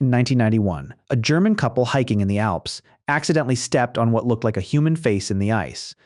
In 1991, a German couple hiking in the Alps accidentally stepped on what looked like a human face in the ice.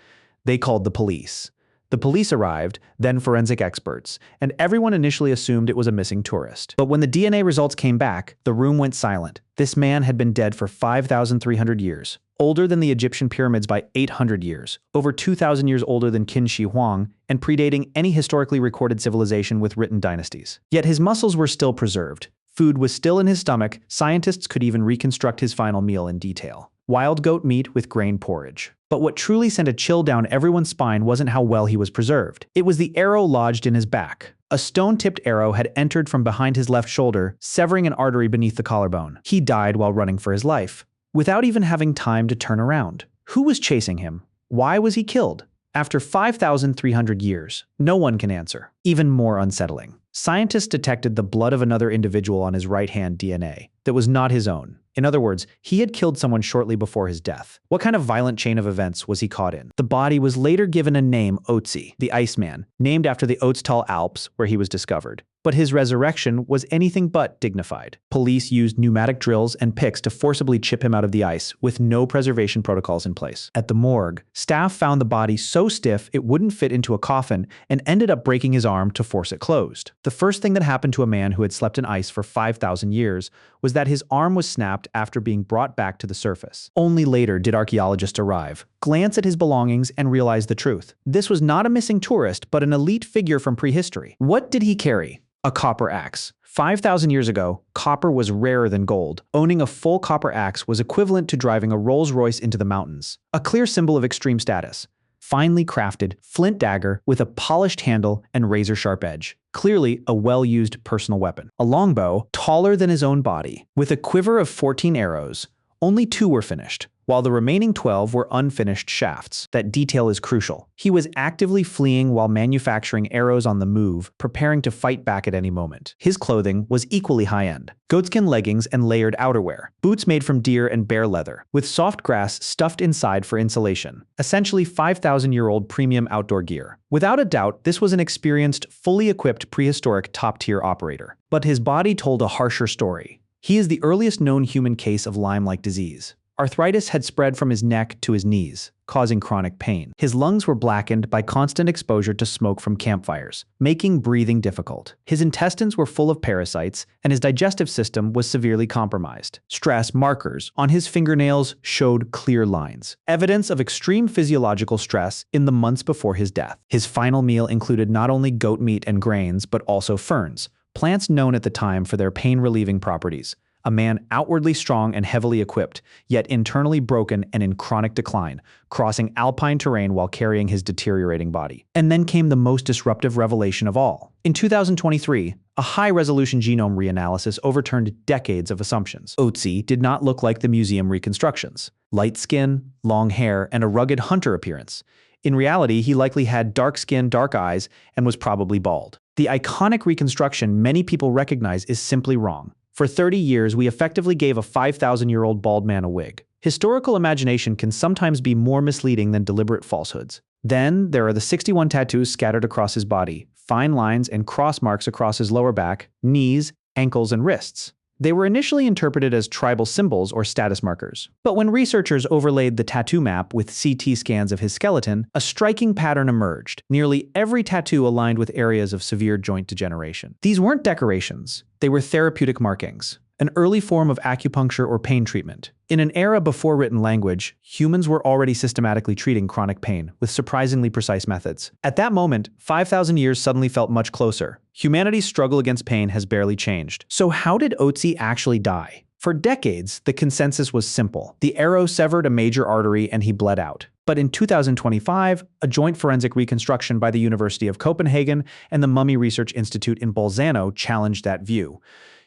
They called the police. The police arrived, then forensic experts, and everyone initially assumed it was a missing tourist. But when the DNA results came back, the room went silent. This man had been dead for 5,300 years, older than the Egyptian pyramids by 800 years, over 2,000 years older than Qin Shi Huang, and predating any historically recorded civilization with written dynasties. Yet his muscles were still preserved. Food was still in his stomach. Scientists could even reconstruct his final meal in detail. Wild goat meat with grain porridge. But what truly sent a chill down everyone's spine wasn't how well he was preserved. It was the arrow lodged in his back. A stone-tipped arrow had entered from behind his left shoulder, severing an artery beneath the collarbone. He died while running for his life, without even having time to turn around. Who was chasing him? Why was he killed? After 5,300 years, no one can answer. Even more unsettling, scientists detected the blood of another individual on his right hand DNA that was not his own. In other words, he had killed someone shortly before his death. What kind of violent chain of events was he caught in? The body was later given a name, Ötzi the Iceman, named after the Ötztal Alps where he was discovered. But his resurrection was anything but dignified. Police used pneumatic drills and picks to forcibly chip him out of the ice, with no preservation protocols in place. At the morgue, staff found the body so stiff it wouldn't fit into a coffin and ended up breaking his arm to force it closed. The first thing that happened to a man who had slept in ice for 5,000 years was that his arm was snapped after being brought back to the surface. Only later did archaeologists arrive, glance at his belongings, and realize the truth. This was not a missing tourist, but an elite figure from prehistory. What did he carry? A copper axe. 5,000 years ago, copper was rarer than gold. Owning a full copper axe was equivalent to driving a Rolls-Royce into the mountains, a clear symbol of extreme status. Finely crafted, flint dagger with a polished handle and razor-sharp edge. Clearly a well-used personal weapon. A longbow, taller than his own body, with a quiver of 14 arrows. Only 2 were finished, while the remaining 12 were unfinished shafts. That detail is crucial. He was actively fleeing while manufacturing arrows on the move, preparing to fight back at any moment. His clothing was equally high-end. Goatskin leggings and layered outerwear, boots made from deer and bear leather, with soft grass stuffed inside for insulation. Essentially 5,000-year-old premium outdoor gear. Without a doubt, this was an experienced, fully equipped prehistoric top-tier operator. But his body told a harsher story. He is the earliest known human case of Lyme-like disease. Arthritis had spread from his neck to his knees, causing chronic pain. His lungs were blackened by constant exposure to smoke from campfires, making breathing difficult. His intestines were full of parasites, and his digestive system was severely compromised. Stress markers on his fingernails showed clear lines, evidence of extreme physiological stress in the months before his death. His final meal included not only goat meat and grains, but also ferns, plants known at the time for their pain-relieving properties. A man outwardly strong and heavily equipped, yet internally broken and in chronic decline, crossing alpine terrain while carrying his deteriorating body. And then came the most disruptive revelation of all. In 2023, a high-resolution genome reanalysis overturned decades of assumptions. Ötzi did not look like the museum reconstructions. Light skin, long hair, and a rugged hunter appearance. In reality, he likely had dark skin, dark eyes, and was probably bald. The iconic reconstruction many people recognize is simply wrong. For 30 years, we effectively gave a 5,000-year-old bald man a wig. Historical imagination can sometimes be more misleading than deliberate falsehoods. Then, there are the 61 tattoos scattered across his body, fine lines and cross marks across his lower back, knees, ankles, and wrists. They were initially interpreted as tribal symbols or status markers. But when researchers overlaid the tattoo map with CT scans of his skeleton, a striking pattern emerged. Nearly every tattoo aligned with areas of severe joint degeneration. These weren't decorations. They were therapeutic markings, an early form of acupuncture or pain treatment. In an era before written language, humans were already systematically treating chronic pain with surprisingly precise methods. At that moment, 5,000 years suddenly felt much closer. Humanity's struggle against pain has barely changed. So how did Ötzi actually die? For decades, the consensus was simple. The arrow severed a major artery and he bled out. But in 2025, a joint forensic reconstruction by the University of Copenhagen and the Mummy Research Institute in Bolzano challenged that view.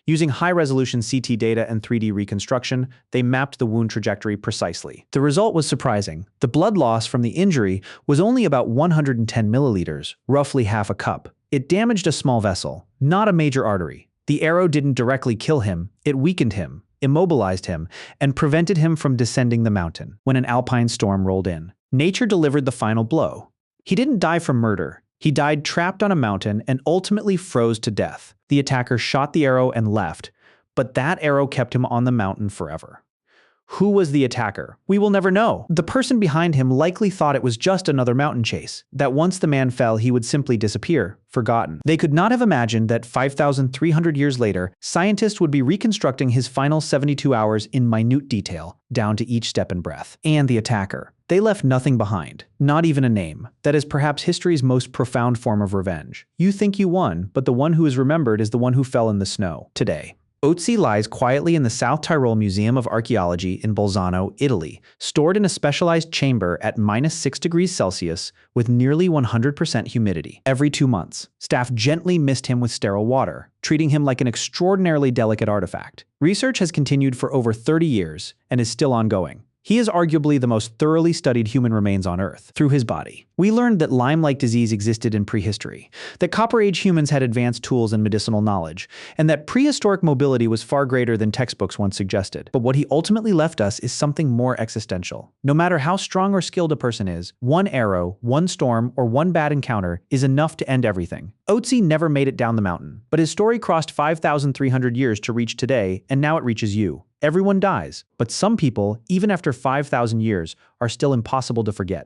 Using high-resolution CT data and 3D reconstruction, they mapped the wound trajectory precisely. The result was surprising. The blood loss from the injury was only about 110 milliliters, roughly half a cup. It damaged a small vessel, not a major artery. The arrow didn't directly kill him, it weakened him, immobilized him, and prevented him from descending the mountain when an alpine storm rolled in. Nature delivered the final blow. He didn't die from murder. He died trapped on a mountain and ultimately froze to death. The attacker shot the arrow and left, But that arrow kept him on the mountain forever. Who was the attacker? We will never know. The person behind him likely thought it was just another mountain chase, that once the man fell he would simply disappear, forgotten. They could not have imagined that 5,300 years later, scientists would be reconstructing his final 72 hours in minute detail, down to each step and breath. And the attacker. They left nothing behind, not even a name. That is perhaps history's most profound form of revenge. You think you won, but the one who is remembered is the one who fell in the snow. Today, Ötzi lies quietly in the South Tyrol Museum of Archaeology in Bolzano, Italy, stored in a specialized chamber at -6 degrees Celsius with nearly 100% humidity. Every 2 months, staff gently mist him with sterile water, treating him like an extraordinarily delicate artifact. Research has continued for over 30 years and is still ongoing. He is arguably the most thoroughly studied human remains on Earth. Through his body, we learned that Lyme-like disease existed in prehistory, that Copper Age humans had advanced tools and medicinal knowledge, and that prehistoric mobility was far greater than textbooks once suggested. But what he ultimately left us is something more existential. No matter how strong or skilled a person is, one arrow, one storm, or one bad encounter is enough to end everything. Ötzi never made it down the mountain, but his story crossed 5,300 years to reach today, and now it reaches you. Everyone dies, but some people, even after 5,000 years, are still impossible to forget.